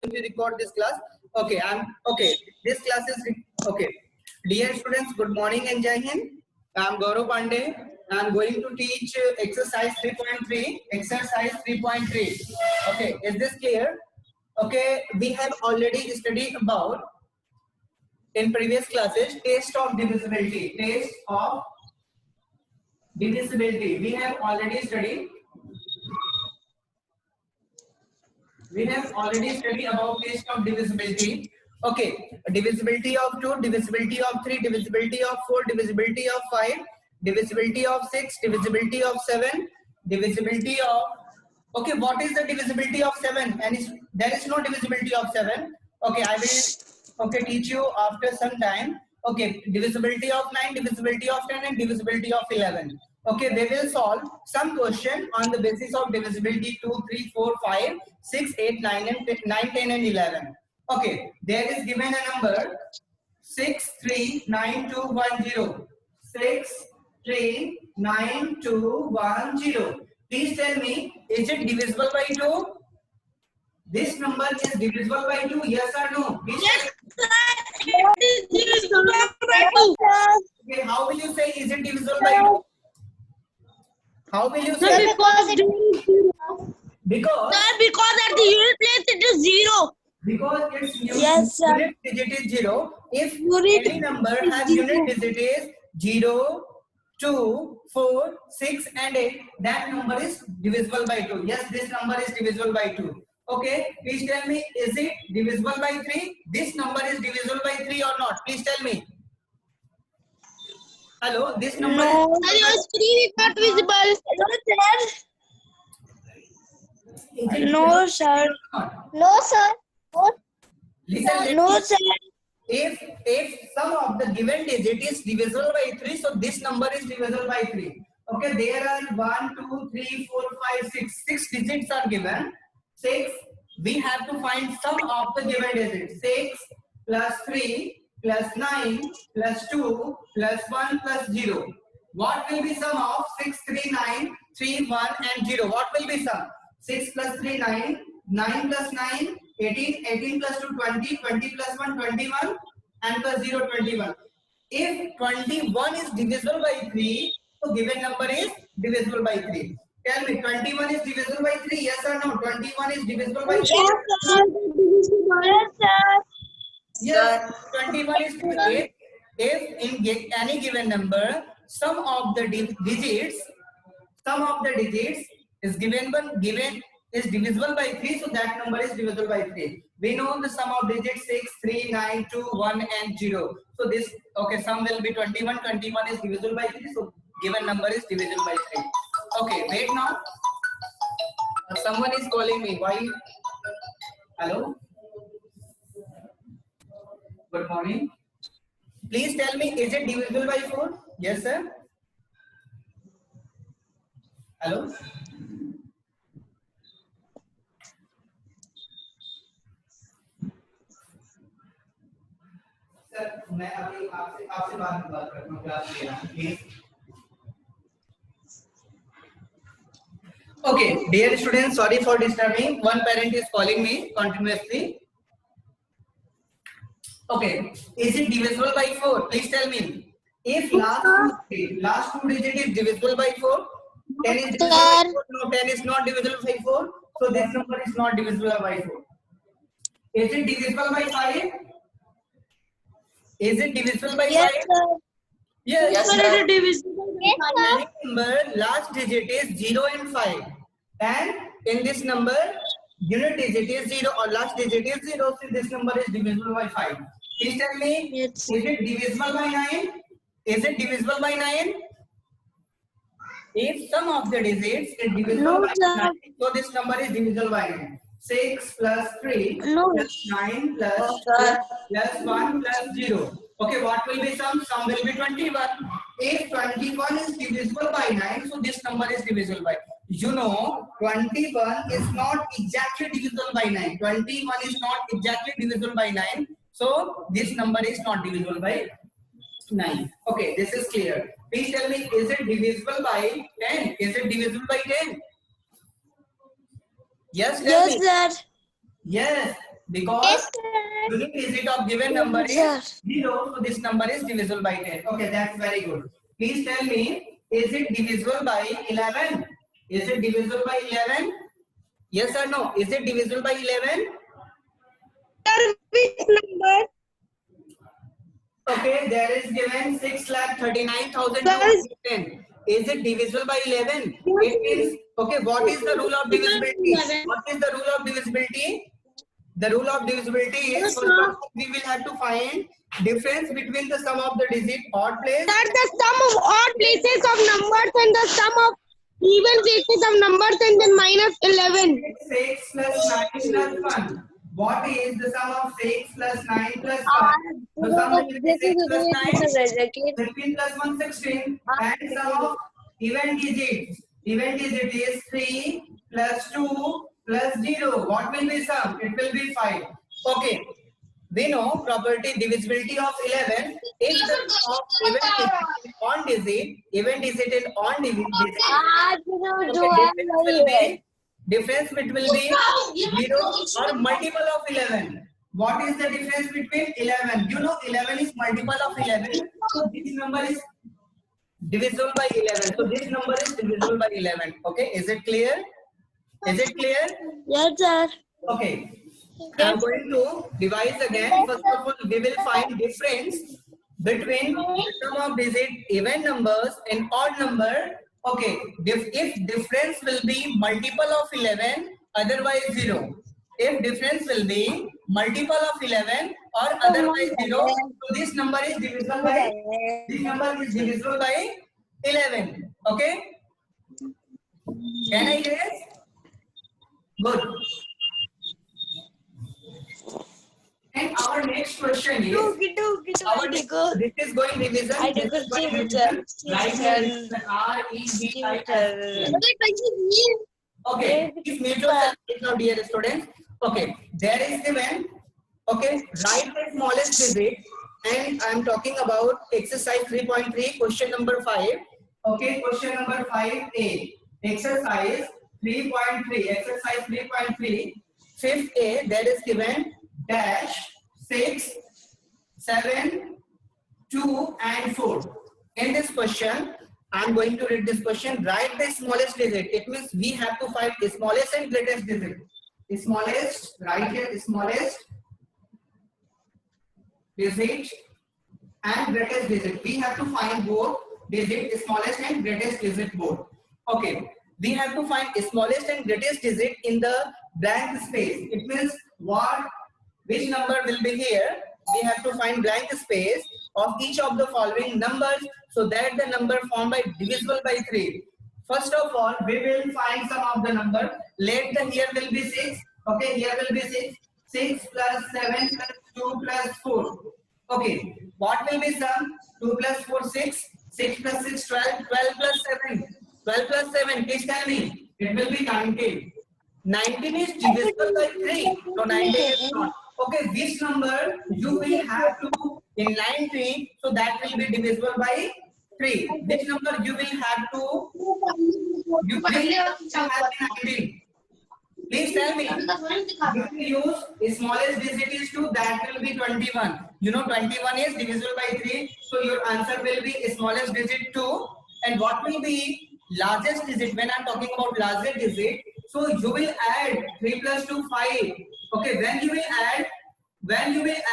going to record this class. Okay, okay. This class is okay. Dear students, good morning and Jai Hind. I'm Gaurav Pandey. I'm going to teach exercise 3.3. Exercise 3.3. Okay, is this clear? Okay, we have already studied about in previous classes test of divisibility. Test of divisibility. We have already studied. We have already studied about test of divisibility. Okay, divisibility of 2, divisibility of 3, divisibility of 4, divisibility of 5, divisibility of 6, divisibility of 7, divisibility of... Okay, what is the divisibility of 7? And there is no divisibility of 7. Okay, I will teach you after some time. Okay, divisibility of 9, divisibility of 10, and divisibility of 11. Okay, we will solve some question on the basis of divisibility 2, 3, 4, 5, 6, 8, 9, and 9, 10, and 11. Okay, there is given a number 639210. 639210. Please tell me, is it divisible by 2? This number is divisible by 2, yes or no? Please yes, sir. It is divisible by 2. Okay, how will you say is it divisible by 2? How will you say? Sir, because at the unit place it is 0. Because its unit digit is 0. If any number has unit digit is 0, 2, 4, 6, and 8, that number is divisible by 2. Yes, this number is divisible by 2. Okay, please tell me, is it divisible by 3? This number is divisible by 3 or not? Please tell me. Hello, this number is 3 is not visible. No, sir. No, sir. Listen, No, sir. If sum of the given digit is divisible by 3, so this number is divisible by 3. Okay, there are 1, 2, 3, 4, 5, 6. 6 digits are given. 6, we have to find sum of the given digit. 6 plus 3 plus 9 plus 2 plus 1 plus 0. What will be sum of 6, 3, 9, 3, 1 and 0? What will be sum? 6 plus 3, 9, 9 plus 9, 18, 18 plus 2, 20, 20 plus 1, 21 and plus 0, 21. If 21 is divisible by 3, so given number is divisible by 3. Tell me, 21 is divisible by 3, yes or no? 21 is divisible by 3. Yes, sir. Yes, sir. Yes, 21 is divisible. If in any given number, sum of the digits is is divisible by 3, so that number is divisible by 3. We know the sum of digits 6, 3, 9, 2, 1 and 0. So this, okay, sum will be 21. 21 is divisible by 3, so given number is divisible by 3. Okay, wait now. Someone is calling me. Why? Hello? Good morning. Please tell me, is it divisible by 4? Yes, sir. Hello? Sir, मैं अभी आपसे बात करता हूँ class ले रहा हूँ please. Okay, dear students, sorry for disturbing. One parent is calling me continuously. Okay, is it divisible by 4? Please tell me. If last two digit is divisible by 4, 10 is divisible by 4. No, 10 is not divisible by 4. So this number is not divisible by 4. Is it divisible by 5? Is it divisible by 5? Yes, sir. Yes, Yes, sir. It is divisible by 5. Any number last digit is 0 and 5, and in this number unit digit is 0 or last digit is 0, so this number is divisible by 5. Please tell me, Yes. is it divisible by 9? Is it divisible by 9? If sum of the digits is divisible by 9, so this number is divisible by 9. 6 plus 3 plus 9 plus 2 plus 1 plus 0. Okay, what will be sum? Sum will be 21. If 21 is divisible by 9, so this number is divisible by. You know, 21 is not exactly divisible by 9. 21 is not exactly divisible by 9. So this number is not divisible by 9. Okay, this is clear. Please tell me, is it divisible by 10? Is it divisible by 10? Yes, tell me. Yes, sir. Yes. Because Yes, sir. unique digit of given number is 0, so this number is divisible by 10. Okay, that's very good. Please tell me, is it divisible by 11? Is it divisible by 11? Yes or no? Is it divisible by 11? Sir, which number? Okay, there is given 6,39,210. Sir, Is it divisible by 11? It means, okay, what is the rule of divisibility? What is the rule of divisibility? The rule of divisibility is, first of all, we will have to find difference between the sum of the digit odd place. Sir, the sum of odd places of numbers and the sum of even places of numbers and then minus 11. 6 plus 9 plus 1. What is the sum of 6 plus 9 plus 1? The sum will be 6 plus 9, 15 plus 1, 16. And sum of even digits. Even digit is 3 plus 2 plus 0. What will be sum? It will be 5. Okay. We know property divisibility of 11. If the sum of even digit is on digit, difference between will be 0 or multiple of 11. What is the difference between 11? You know 11 is multiple of 11. So this number is divisible by 11. So this number is divisible by 11. Okay, is it clear? Is it clear? Yes, sir. Okay. I am going to devise again. First of all, we will find difference between sum of digit even numbers and odd number. Okay, if difference will be multiple of 11, otherwise 0. If difference will be multiple of 11 or otherwise 0, so this number is divisible by 11. Okay? Can I guess? Good. And our next question is, this is going revision. This is going revision. Right here is REVIS. Okay, if mutual separation now, dear students. Okay, there is given. Okay, write the smallest digit, and I am talking about exercise 3.3, question number 5. Okay, question number 5A. Exercise 3.3. Exercise 3.3. Fifth A. There is given dash 6, 7, 2, and 4. In this question, I am going to read this question. Write the smallest digit. It means we have to find the smallest and greatest digit. Smallest, right here, smallest digit and greatest digit. We have to find both digit, smallest and greatest digit both. Okay, we have to find smallest and greatest digit in the blank space. It means which number will be here. We have to find blank space of each of the following numbers so that the number formed by divisible by 3. First of all, we will find some of the number. Let the here will be 6. Okay, here will be 6. 6 plus 7 plus 2 plus 4. Okay, what will be sum? 2 plus 4, 6. 6 plus 6, 12. 12 plus 7. 12 plus 7, please tell me. It will be 19. 19 is divisible by 3. So 19 is not. Okay, which number you will have to in 19, so that will be divisible by 3. Which number you will have to, you will have 19. Please tell me. You will use smallest digit is 2, that will be 21. You know 21 is divisible by 3, so your answer will be smallest digit 2. And what will be largest digit? When I am talking about largest digit, so you will add 3 plus 2, 5. Okay, when you will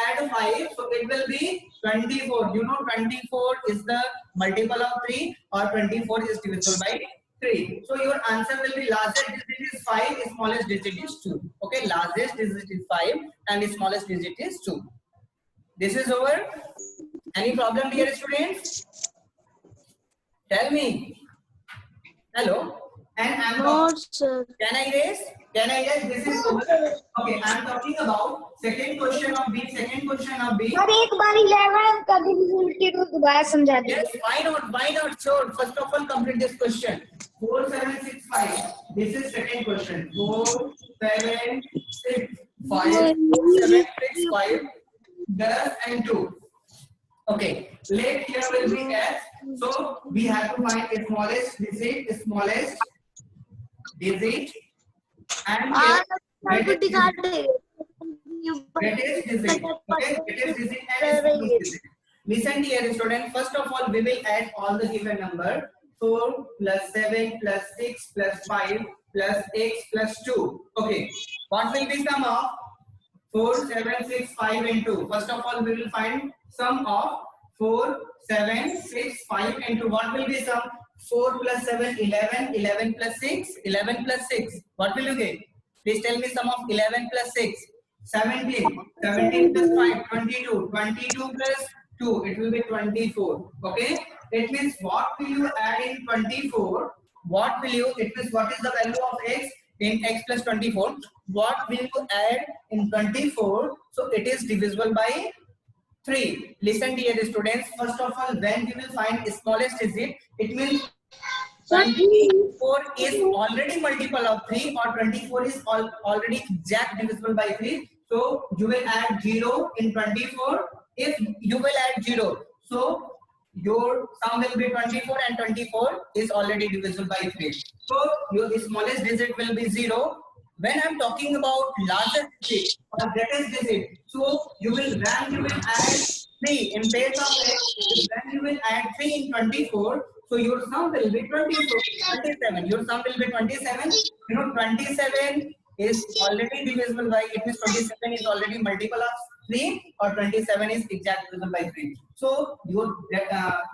add 5, so it will be 24. You know 24 is the multiple of 3 or 24 is divisible by 3. So your answer will be largest digit is 5, smallest digit is 2. Okay, largest digit is 5 and the smallest digit is 2. This is over. Any problem here, students? Tell me. Hello. And I'm No, sir. Can I guess? This is over. Okay, I'm talking about second question of B. और एक बार 11 का divisibility को दोबारा समझा दीजिए. Yes, why not? Sure. First of all, complete this question. 4, 7, 6, 5. This is second question. 4, 7, 6, 5. 7, 6, 5. 10 and 2. Okay. Let here will be S. So we have to find a smallest digit, and Greatest digit. Okay, greatest digit and smallest digit. Listen here, student. First of all, we will add all the given number. 4 plus 7 plus 6 plus 5 plus x plus 2. Okay. What will be sum of 4, 7, 6, 5 and 2? First of all, we will find sum of 4, 7, 6, 5 and 2. What will be sum? 4 plus 7, 11, 11 plus 6, 11 plus 6. What will you get? Please tell me sum of 11 plus 6. 17, 17 plus 5, 22, 22 plus 2, it will be 24. Okay, it means what will you add in 24? What will you, it means what is the value of x in x plus 24? What will you add in 24? So it is divisible by 3. Listen dear students, first of all, when we will find the smallest digit, it means 24 is already multiple of 3 or 24 is already exact divisible by 3. So you will add 0 in 24. If you will add 0, so your sum will be 24 and 24 is already divisible by 3. So your smallest digit will be 0. When I'm talking about largest digit or greatest digit, so you will add 3 in place of x. When you will add 3 in 24, so your sum will be 27. Your sum will be 27. You know, 27 is already divisible by, it means 27 is already multiple of 3 or 27 is exact divisible by 3. So your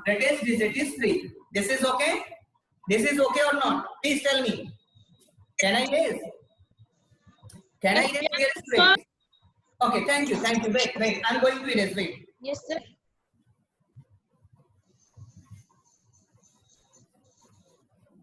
greatest digit is 3. This is okay? This is okay or not? Please tell me. Can I guess? Can I erase? Okay, thank you. Wait. I'm going to erase. Wait. Yes, sir.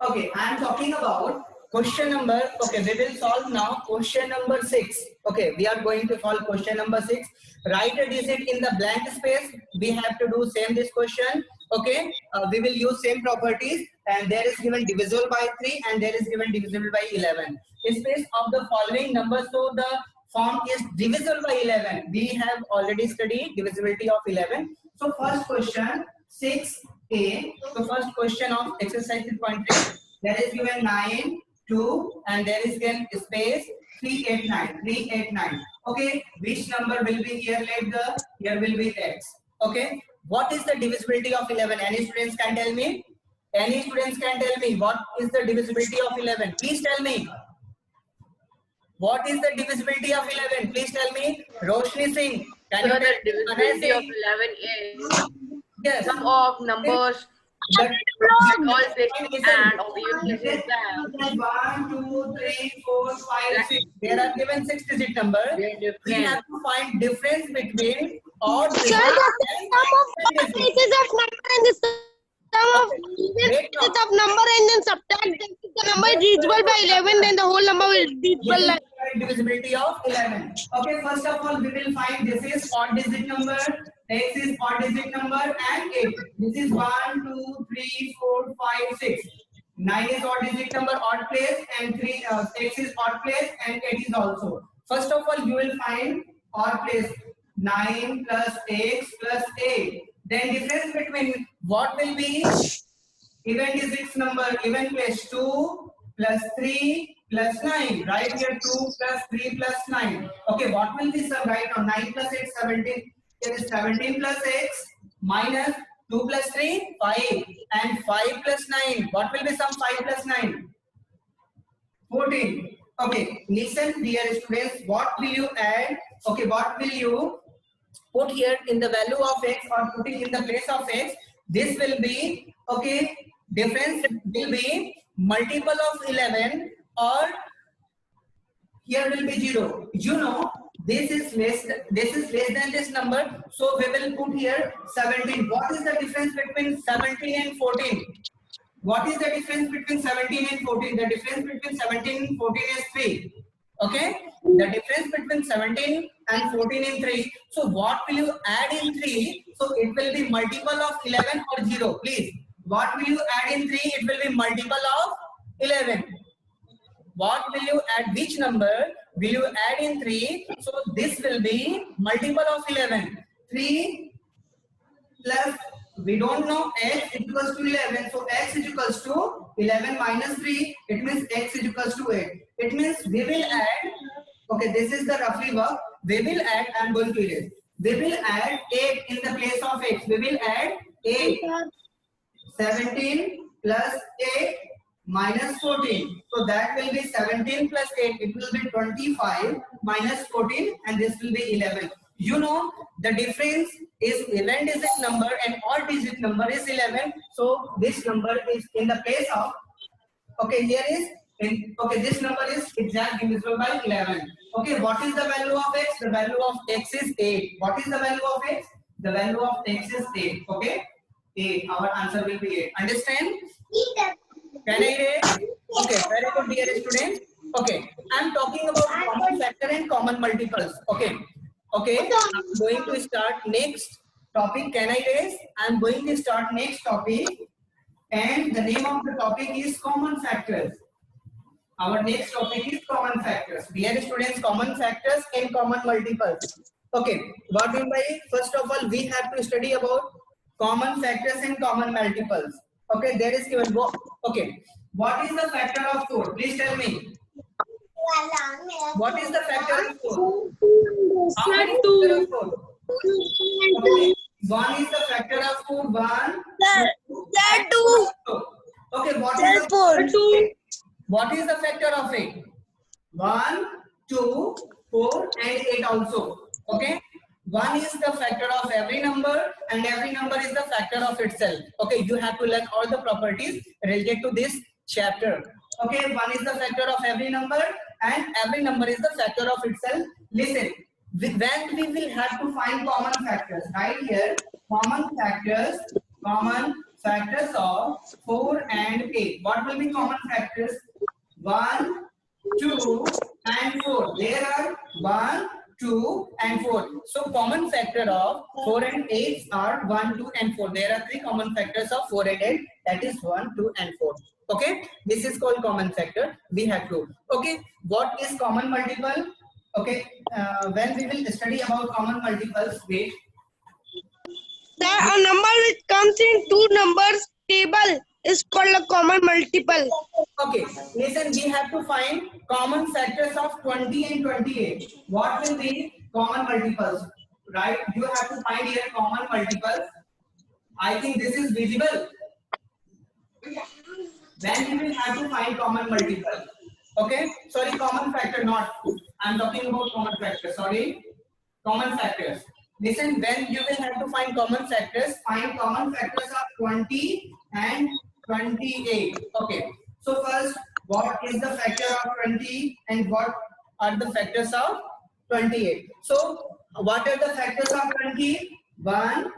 Okay, I am talking about question number. Okay, we will solve now question number 6. Okay, we are going to solve question number 6. Write a digit in the blank space. We have to do same this question. Okay, we will use same properties, and there is given divisible by 3 and there is given divisible by 11. In space of the following numbers, so the form is divisible by 11. We have already studied divisibility of 11. So first question 6a. So first question of exercise 3.3. There is given 9, 2, and there is given space 389. Okay, which number will be here? Here will be x. Okay, what is the divisibility of 11? Any students can tell me? Any students can tell me what is the divisibility of 11? Please tell me. What is the divisibility of 11? Please tell me. Roshni Singh. So the divisibility of 11 is yes. sum of numbers That all six and of even places that 1, 2, 3, 4, 5, 6. There are given 6-digit number. We have to find difference between odd Sir, digits the and sum of even all digits. places of number and the sum of even places of number and then subtract them. If the number is divisible by 11, then the whole number will be divisible by Divisibility of 11. Okay, first of all, we will find this is odd digit number, x is odd digit number, and 8. This is 1, 2, 3, 4, 5, 6. 9 is odd digit number, odd place, and 3 x is odd place, and 8 is also. First of all, you will find odd place 9 plus x plus 8. Then difference between what will be even digits number, even place 2 plus 3 plus 9. Right here 2 plus 3 plus 9. Okay, what will be some right now? 9 plus 8, 17. Here is 17 plus x minus 2 plus 3, 5. And 5 plus 9. What will be some 5 plus 9? 14. Okay, listen dear students, what will you add? Okay, what will you put here in the value of x or putting in the place of x? This will be, okay, difference will be multiple of 11 or here will be 0. You know, this is less than this number, so we will put here 17. What is the difference between 17 and 14? What is the difference between 17 and 14? The difference between 17 and 14 is 3. Okay, the difference between 17 and 14 is 3. So what will you add in 3? So it will be multiple of 11 or 0. Please, what will you add in 3? It will be multiple of 11. What will you add? Which number will you add in 3? So this will be multiple of 11. 3 plus, we don't know, x is equals to 11. So x is equals to 11 minus 3. It means x is equals to 8. It means we will add, okay, this is the roughly work. we will add, I'm going to erase. We will add 8 in the place of x. We will add 8. 17 plus 8 minus 14. So that will be 17 plus 8. It will be 25 minus 14 and this will be 11. You know the difference is even digit number and odd digit number is 11. So this number is in the place of, okay, here is, okay, this number is exact divisible by 11. Okay, what is the value of x? The value of x is 8. What is the value of x? The value of x is 8. Okay, 8. Our answer will be 8. Understand? Can I read? Okay, very good, dear students. Okay, I am talking about common factor and common multiples. Okay, okay, I'm going to start next topic. Can I raise? I am going to start next topic, and the name of the topic is common factors. Our next topic is common factors. Dear students, common factors and common multiples. Okay, what do you mean? First of all, we have to study about common factors and common multiples. Okay, there is given. Okay, what is the factor of 4? Please tell me. What is the factor of 4? How many factors of 4? Okay, 1 is the factor of 4. 1. Two. Okay, what is the 4? What is the factor of 8? 1, 2, 4 and 8 also. Okay. 1 is the factor of every number and every number is the factor of itself. Okay. You have to learn all the properties related to this chapter. Okay. 1 is the factor of every number and every number is the factor of itself. Listen. When we will have to find common factors. Right here. Common factors of 4 and 8. What will be common factors? 1, 2 and 4. There are 1, 2 and 4. So common factor of 4 and 8 are 1, 2 and 4. There are 3 common factors of 4 and 8. That is 1, 2 and 4. Okay. This is called common factor. We have to. Okay. What is common multiple? Okay. When we will study about common multiples, wait. A number which comes in two numbers table is called a common multiple. Okay, listen, we have to find common factors of 20 and 28. What will be common multiples? Right? You have to find here common multiples. I think this is visible. Then we will have to find common multiple. Okay? Sorry, common factor not. I'm talking about common factor. Sorry. Common factors. Listen, when you will have to find common factors of 20 and 28. Okay. So first, what is the factor of 20 and what are the factors of 28? So what are the factors of 20? 1,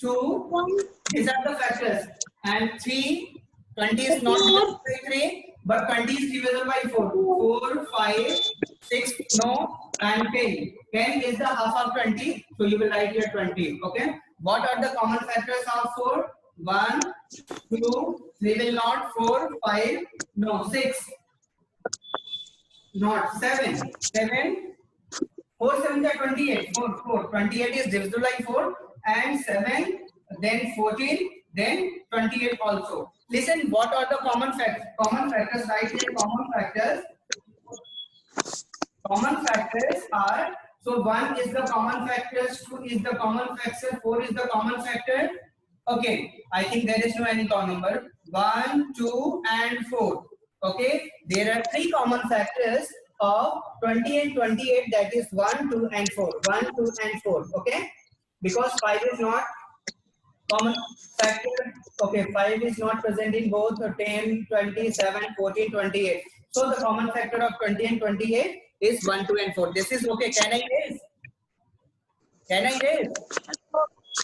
2, these are the factors. And 3, 20 is not divisible by 3, but 20 is divisible by 4. 4, 5, 6, no, and 10. 10 is the half of 20, so you will write here 20. Okay. What are the common factors of 4? 1, 2, 3 will not, 4, 5, no, 6, not 7, 7, 4, 7 are 28, 4, 28 is divisible by 4, and 7, then 14, then 28 also. Listen, what are the common factors? Common factors, right here, common factors are, so 1 is the common factors, 2 is the common factor, 4 is the common factor. Okay, I think there is no any common number. 1, 2 and 4. Okay, there are 3 common factors of 20 and 28, that is 1, 2 and 4. 1, 2 and 4. Okay, because 5 is not common factor. Okay, 5 is not present in both 10, 27, 14, 28. So the common factor of 20 and 28 is 1, 2 and 4. This is okay. Can I raise? Can I raise?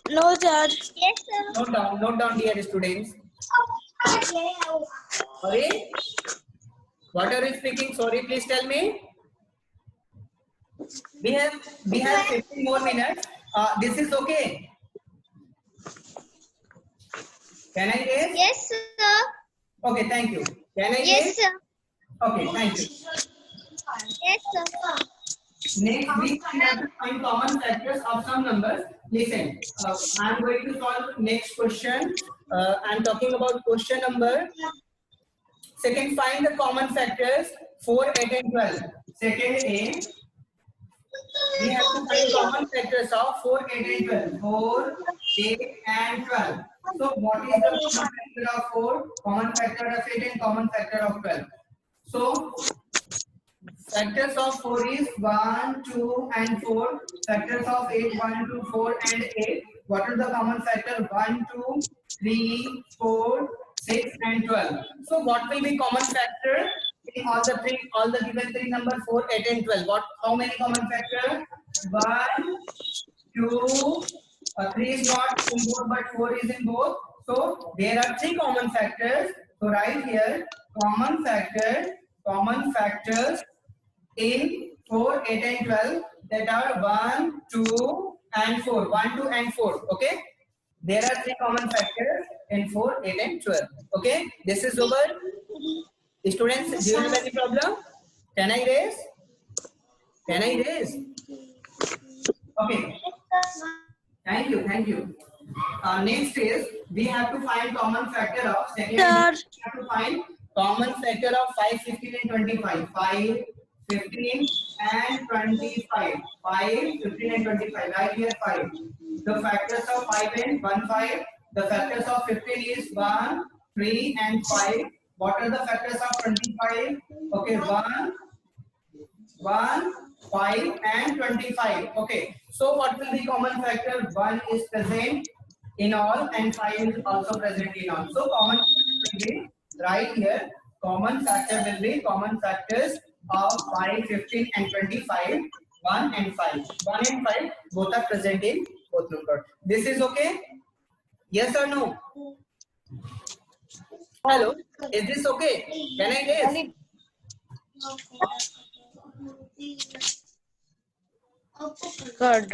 No, sir. Yes, sir. Note down, dear students. Sorry? What are you speaking? Sorry, please tell me. We have 15 more minutes. This is okay. Can I raise? Yes, sir. Okay, thank you. Can I raise? Yes, sir. Okay, thank you. Yes, sir. Next week we have to find common factors of some numbers. Listen, I am going to solve next question. I am talking about question number. Second, find the common factors 4, 8 and 12. Second A, We have to find common factors of 4, 8 and 12. 4, 8 and 12. So what is the common factor of 4, common factor of 8 and common factor of 12? So factors of 4 is 1, 2 and 4. Factors of 8, 1, 2, 4 and 8. What are the common factor? 1, 2, 3, 4, 6 and 12. So what will be common factor in all the given three number 4, 8 and 12? How many common factor? 1, 2, 3 is not in both but 4 is in both. So there are three common factors. So right here common factors in 4, 8 and 12 that are 1, 2 and 4. 1, 2 and 4. Okay. There are three common factors in 4, 8 and 12. Okay. This is over. Students, do you have any problem? Can I raise? Okay. Thank you. Next is we have to find common factor of second. We have to find common factor of 5, 15 and 25. 5, 15 and 25. 5, 15 and 25. Right here 5. The factors of 5 and 1, 5. The factors of 15 is 1, 3 and 5. What are the factors of 25? Okay, 1, 5 and 25. Okay, so what will be common factor? 1 is present in all and 5 is also present in all. So common factor will be right here. Common factor will be common factors of 5, 15 and 25. 1 and 5. 1 and 5 both are present in both numbers. This is okay? Yes or no? Hello, is this okay? Can I guess? Good.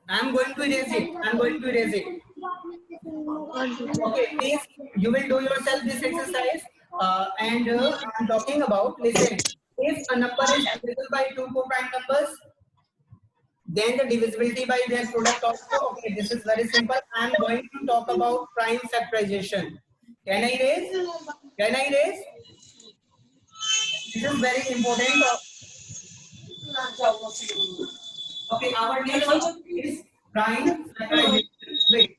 I'm going to erase it. Okay, please, you will do yourself this exercise. I'm talking about, listen, if a number is divisible by two co-prime numbers, then the divisibility by their product also. Okay, this is very simple. I'm going to talk about prime factorization. Can I raise? This is very important. Okay, our next topic is prime factorization. Wait.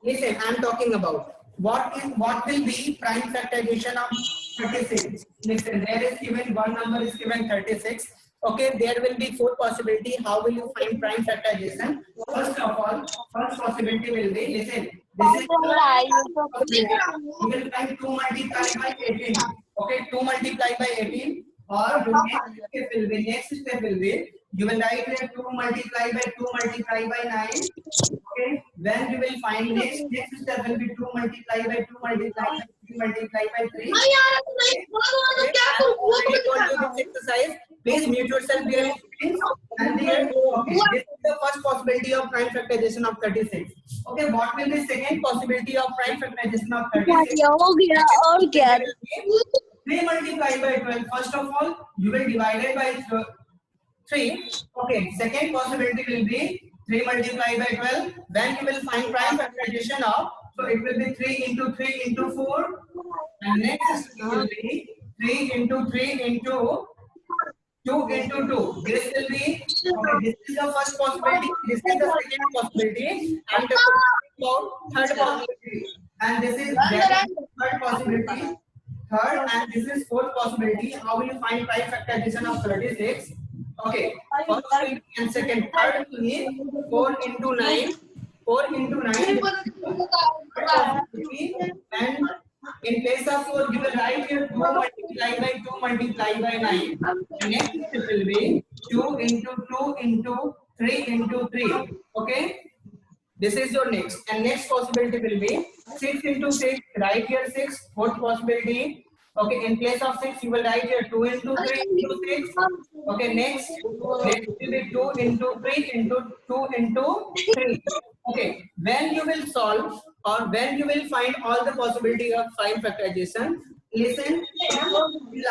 Listen, I'm talking about what will be prime factorization of 36. Listen, there is given one number is given 36. Okay, there will be four possibility. How will you find prime factorization? First of all, first possibility will be, listen, this is you will find 2 multiplied by 18. Okay, 2 multiplied by 18. Or next step will be you will write here 2 multiplied by 2 multiplied by 9. Okay, then you will find next step will be 2 multiplied by 2 multiplied by 3 multiplied by 3. Okay. I already told you this exercise. Please mute yourself here. And here, okay, this is the first possibility of prime factorization of 36. Okay, what will be second possibility of prime factorization of 36? 3 multiplied by 12. First of all, you will divide it by 3. Okay, second possibility will be 3 multiplied by 12. Then you will find prime factorization of, so it will be 3 into 3 into 4. And next will be 3 into 3 into 2 into 2. This will be, okay, this is the first possibility. This is the second possibility. And the third possibility. And this is third possibility. Third, and this is fourth possibility. How will you find prime factorization of 36? Okay, first and second, third will be 4 into 9. 4 into 9. And in place of 4, you will write here 2 multiplied by 2 multiplied by 9. Next it will be 2 into 2 into 3 into 3. Okay, this is your next. And next possibility will be 6 into 6. Write here 6. Fourth possibility. Okay, in place of 6, you will write here 2 into 3 into 6. Okay, next will be 2 into 3 into 2 into 3. Okay, when you will solve or when you will find all the possibility of prime factorization, listen, last we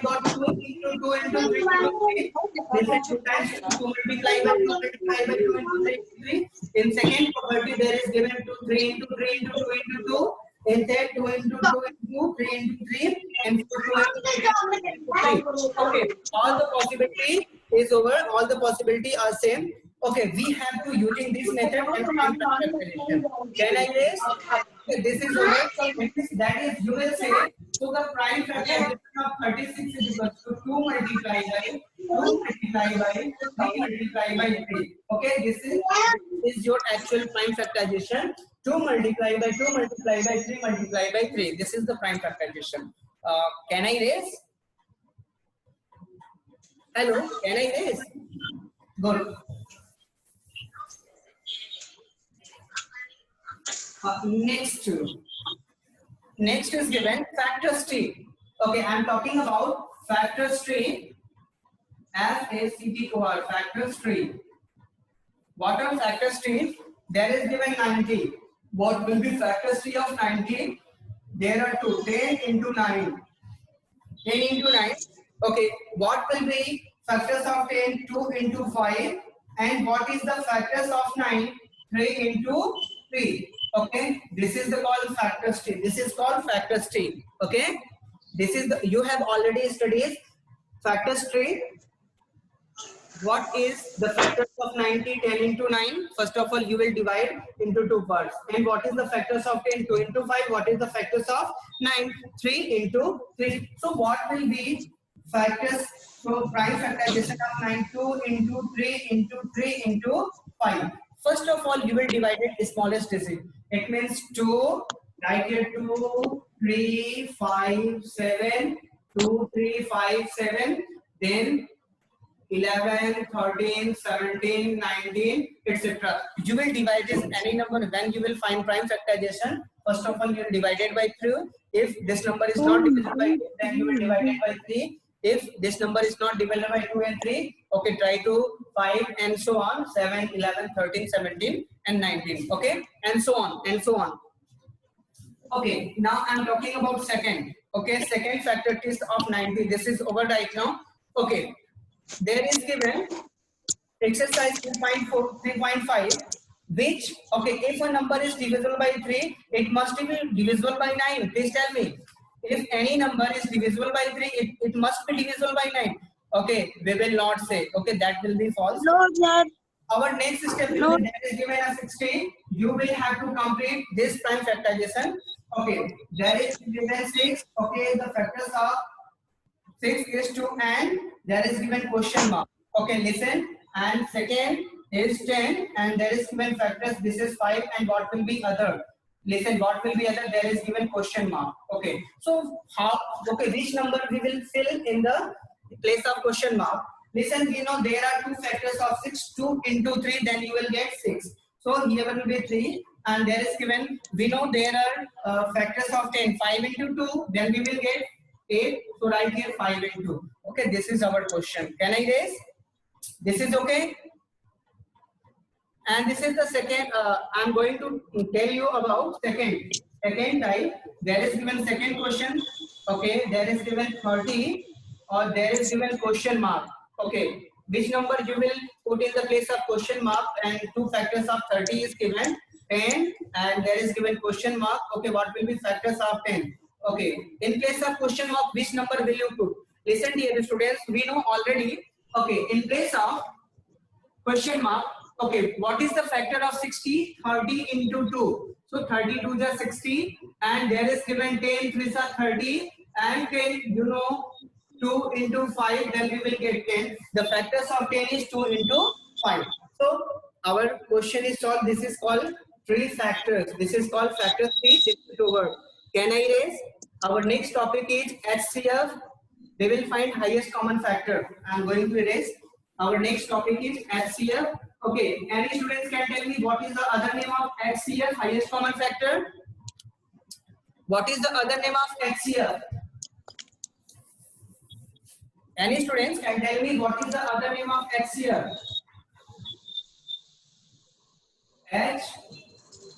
got 2 into 2 into 3 into 3. This is 2 times 2 multiply by 2 multiply by 2 into 3 into 3. In second property, there is given to 3 into 3 into 2 into 2. In third, 2 into 2 into 3 into 3. And 4 2 into 3. Okay, all the possibility is over. All the possibility are same. Okay, we have to using this method and prime factorization. Can I raise? Okay, this is over. That is, you will say, so the prime factorization of 36 is equal to 2 multiplied by 2 multiplied by 3 multiplied by 3. Okay, this is your actual prime factorization. 2 multiplied by 2 multiplied by 3 multiplied by 3. This is the prime factorization. Can I raise? Hello, can I raise? Good. Next is given factors tree. Okay, I am talking about factors tree. FACTOR, factors tree. What are factors tree? There is given 90. What will be factors tree of 90? There are 2. 10 into 9. 10 into 9. Okay, what will be factors of 10? 2 into 5. And what is the factors of 9? 3 into 3. Okay, this is the called factors tree. This is called factors tree. Okay, this is the, you have already studied factors tree. What is the factors of 90? 10 into 9. First of all, you will divide into 2 parts. And what is the factors of 10? 2 into 5. What is the factors of 9? 3 into 3. So what will be factors? So prime factorization of 9, 2 into 3 into 3 into 5. First of all, you will divide it smallest digit. It means 2, write here 2, 3, 5, 7, 2, 3, 5, 7, then 11, 13, 17, 19, etc. You will divide this any number. When you will find prime factorization, first of all, you will divide it by 3. If this number is not divisible by 2, then you will divide it by 3. If this number is not divisible by 2 and 3, okay, try to 5 and so on, 7, 11, 13, 17 and 19, okay, and so on and so on. Okay, now I'm talking about second. Okay, second factor test of 90. This is over right now. Okay, there is given exercise 3.4, 3.5, which, okay, if a number is divisible by 3, it must be divisible by 9. Please tell me. If any number is divisible by 3, it must be divisible by 9. Okay, we will not say. Okay, that will be false. No, sir. Our next step is that is given as 16. You will have to complete this prime factorization. Okay, there is given 6. Okay, the factors are 6 is 2 and there is given question mark. Okay, listen. And second is 10 and there is given factors. This is 5 and what will be other? Listen, what will be other? There is given question mark. Okay, so how? Okay, which number we will fill in the place of question mark? Listen, you know there are 2 factors of 6. 2 into 3, then you will get 6. So here will be 3 and there is given, we know there are factors of 10. 5 into 2, then we will get 8. So right here 5 into. Okay, this is our question. Can I raise? This is okay. And this is the second. I'm going to tell you about second type. There is given second question. Okay, there is given 30 or there is given question mark. Okay, which number you will put in the place of question mark? And 2 factors of 30 is given 10 and there is given question mark. Okay, what will be factors of 10? Okay, in place of question mark, which number will you put? Listen, dear students, we know already. Okay, in place of question mark, okay, what is the factor of 60? 30 into 2. So 32 is 60 and there is given 10, 3 are 30 and 10, you know, 2 into 5, then we will get 10. The factors of 10 is 2 into 5. So our question is solved. This is called 3 factors. This is called factor 3. This is over. Can I raise? Our next topic is HCF. We will find highest common factor. I am going to erase. Our next topic is HCF. Okay, any students can tell me what is the other name of HCF, highest common factor? What is the other name of HCF? Any students can tell me what is the other name of HCF? H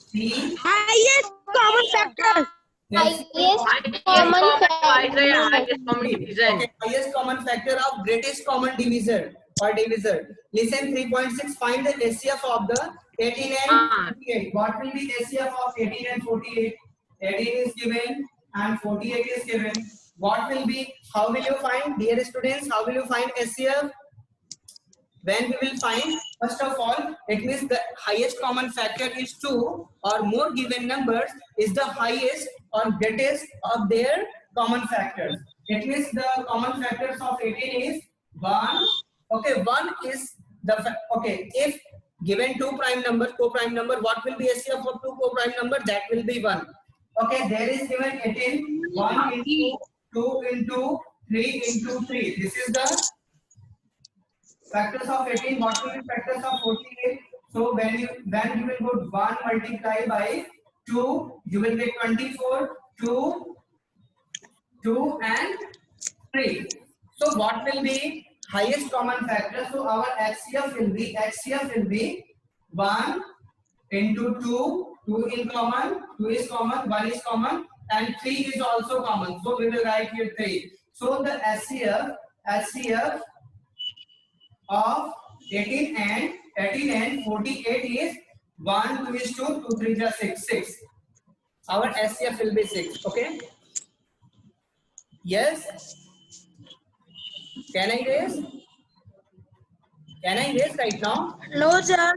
C Highest common factor. Highest Highest common common factor. divisor, highest common division. Okay, highest common factor of greatest common divisor or divisor. Listen, 3.6. Find the HCF of the 18 and 48. What will be HCF of 18 and 48? 18 is given and 48 is given. What will be? How will you find, dear students? How will you find HCF? When we will find, first of all, it means the highest common factor is 2 or more given numbers is the highest or greatest of their common factors. It means the common factors of 18 is 1. Okay, 1 is the, okay, if given 2 prime number, co-prime number, what will be HCF of 2 co-prime number? That will be 1. Okay, there is given 18, 1 into 2 into 3 into 3. This is the factors of 18. What will be factors of 48? So when you will put 1 multiply by 2, you will get 24, 2 and 3. So what will be highest common factor? So our HCF will be 1 into 2, 2 in common, 2 is common, 1 is common, and 3 is also common. So we will write here 3. So the HCF of 18 and 48 is 1, 2 is 2, 2, 3 is 6, 6. Our HCF will be 6. Okay. Yes. Can I raise? Can I raise right now? No, sir.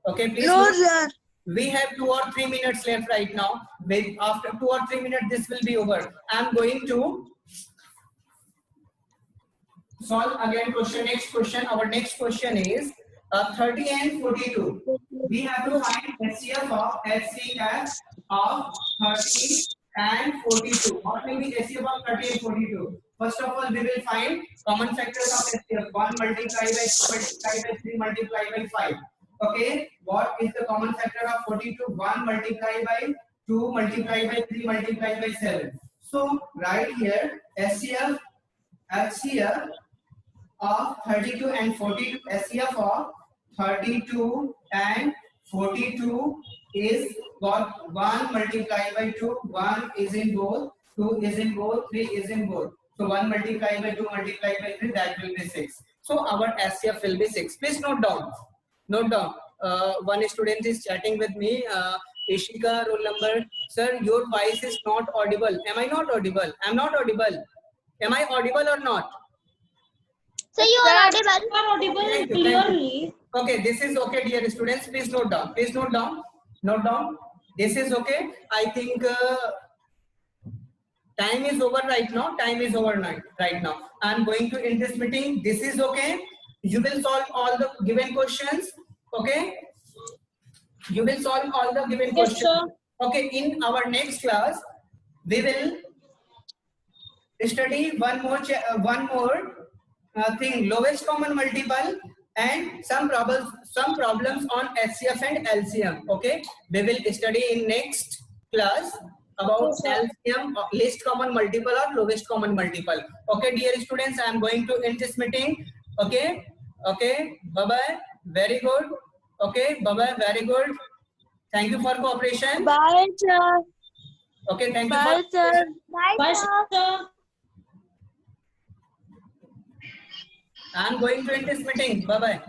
Okay, please. No, note, sir. we have 2 or 3 minutes left right now. After 2 or 3 minutes, this will be over. I am going to solve again question. Next question. Our next question is 30 and 42. We have to find HCF of 30 and 42. What will be HCF of 30 and 42? First of all, we will find common factors of HCF. 1 multiplied by 2 multiplied by 3 multiplied by 5. Okay. What is the common factor of 42? 1 multiplied by 2 multiplied by 3 multiplied by 7. So right here HCF of 32 and 42, HCF of 32 and 42 is got 1 multiplied by 2, 1 is in both, 2 is in both, 3 is in both. So 1 multiplied by 2 multiplied by 3, that will be 6. So our HCF will be 6. Please note down. Note down. One student is chatting with me. Ishika, roll number. Sir, your voice is not audible. Am I not audible? I'm not audible. Am I audible or not? So you are audible. Thank you, clearly. Okay, this is okay, dear students. Please note down. Please note down. Note down. This is okay. I think time is over right now. Time is over right now. I'm going to end this meeting. This is okay. You will solve all the given questions. Okay. You will solve all the given questions. Sir. Okay. In our next class, we will study one more thing, lowest common multiple, and some problems on HCF and LCM. Okay, we will study in next class about LCM, least common multiple or lowest common multiple. Okay, dear students, I am going to end this meeting. Okay, bye bye. Very good. Okay, bye bye. Very good. Thank you for cooperation. Bye, sir. Okay, thank you. Bye, sir. Bye, sir. I am going to end this meeting. Bye bye.